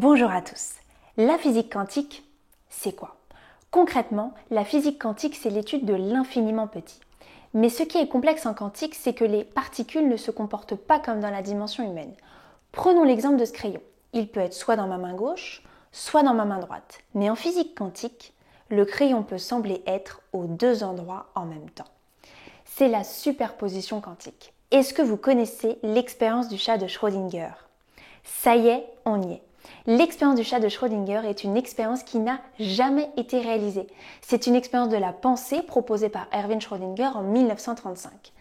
Bonjour à tous. La physique quantique, c'est quoi? Concrètement, la physique quantique, c'est l'étude de l'infiniment petit. Mais ce qui est complexe en quantique, c'est que les particules ne se comportent pas comme dans la dimension humaine. Prenons l'exemple de ce crayon. Il peut être soit dans ma main gauche, soit dans ma main droite. Mais en physique quantique, le crayon peut sembler être aux deux endroits en même temps. C'est la superposition quantique. Est-ce que vous connaissez l'expérience du chat de Schrödinger? Ça y est, on y est. L'expérience du chat de Schrödinger est une expérience qui n'a jamais été réalisée. C'est une expérience de la pensée proposée par Erwin Schrödinger en 1935.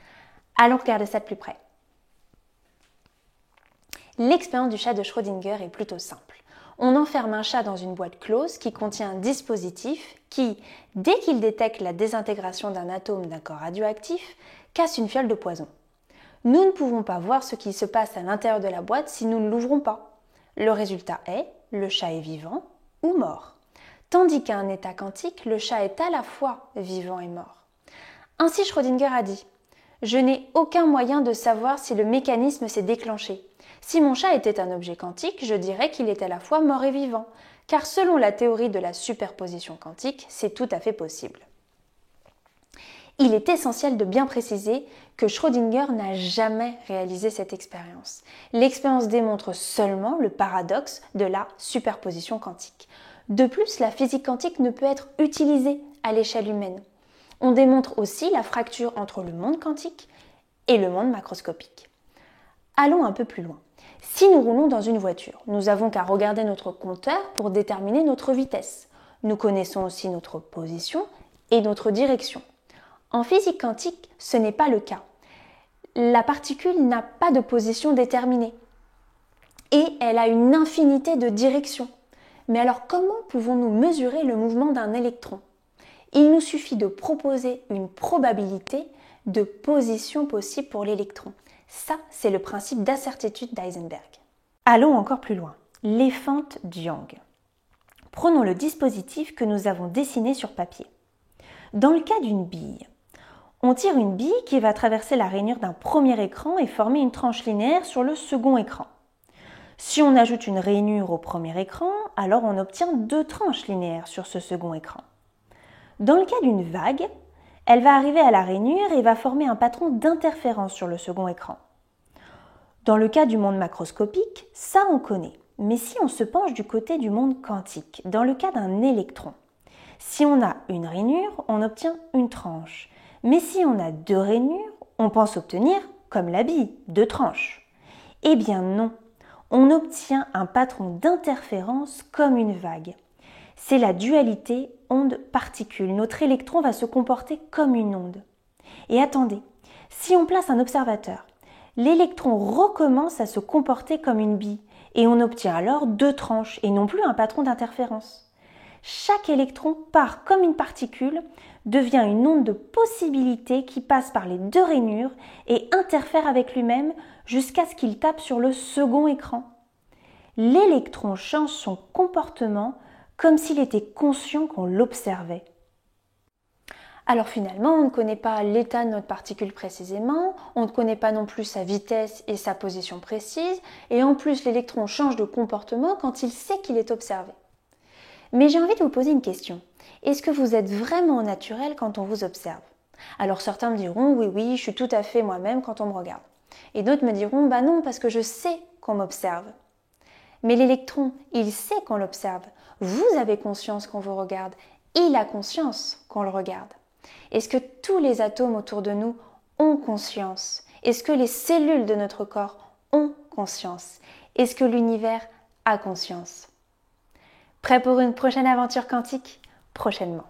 Allons regarder ça de plus près. L'expérience du chat de Schrödinger est plutôt simple. On enferme un chat dans une boîte close qui contient un dispositif qui, dès qu'il détecte la désintégration d'un atome d'un corps radioactif, casse une fiole de poison. Nous ne pouvons pas voir ce qui se passe à l'intérieur de la boîte si nous ne l'ouvrons pas. Le résultat est, le chat est vivant ou mort. Tandis qu'à un état quantique, le chat est à la fois vivant et mort. Ainsi Schrödinger a dit « Je n'ai aucun moyen de savoir si le mécanisme s'est déclenché. Si mon chat était un objet quantique, je dirais qu'il est à la fois mort et vivant, car selon la théorie de la superposition quantique, c'est tout à fait possible. » Il est essentiel de bien préciser que Schrödinger n'a jamais réalisé cette expérience. L'expérience démontre seulement le paradoxe de la superposition quantique. De plus, la physique quantique ne peut être utilisée à l'échelle humaine. On démontre aussi la fracture entre le monde quantique et le monde macroscopique. Allons un peu plus loin. Si nous roulons dans une voiture, nous avons qu'à regarder notre compteur pour déterminer notre vitesse. Nous connaissons aussi notre position et notre direction. En physique quantique, ce n'est pas le cas. La particule n'a pas de position déterminée et elle a une infinité de directions. Mais alors comment pouvons-nous mesurer le mouvement d'un électron? Il nous suffit de proposer une probabilité de position possible pour l'électron. Ça, c'est le principe d'incertitude d'Heisenberg. Allons encore plus loin. Les fentes d'Young. Prenons le dispositif que nous avons dessiné sur papier. Dans le cas d'une bille, on tire une bille qui va traverser la rainure d'un premier écran et former une tranche linéaire sur le second écran. Si on ajoute une rainure au premier écran, alors on obtient deux tranches linéaires sur ce second écran. Dans le cas d'une vague, elle va arriver à la rainure et va former un patron d'interférence sur le second écran. Dans le cas du monde macroscopique, ça on connaît. Mais si on se penche du côté du monde quantique, dans le cas d'un électron, si on a une rainure, on obtient une tranche. Mais si on a deux rainures, on pense obtenir, comme la bille, deux tranches. Eh bien non, on obtient un patron d'interférence comme une vague. C'est la dualité onde-particule. Notre électron va se comporter comme une onde. Et attendez, si on place un observateur, l'électron recommence à se comporter comme une bille et on obtient alors deux tranches et non plus un patron d'interférence. Chaque électron part comme une particule, devient une onde de possibilité qui passe par les deux rainures et interfère avec lui-même jusqu'à ce qu'il tape sur le second écran. L'électron change son comportement comme s'il était conscient qu'on l'observait. Alors finalement, on ne connaît pas l'état de notre particule précisément, on ne connaît pas non plus sa vitesse et sa position précise, et en plus l'électron change de comportement quand il sait qu'il est observé. Mais j'ai envie de vous poser une question. Est-ce que vous êtes vraiment naturel quand on vous observe? Alors certains me diront oui, je suis tout à fait moi-même quand on me regarde. Et d'autres me diront bah non, parce que je sais qu'on m'observe. Mais l'électron, il sait qu'on l'observe. Vous avez conscience qu'on vous regarde. Il a conscience qu'on le regarde. Est-ce que tous les atomes autour de nous ont conscience? Est-ce que les cellules de notre corps ont conscience? Est-ce que l'univers a conscience? Prêt pour une prochaine aventure quantique? Prochainement.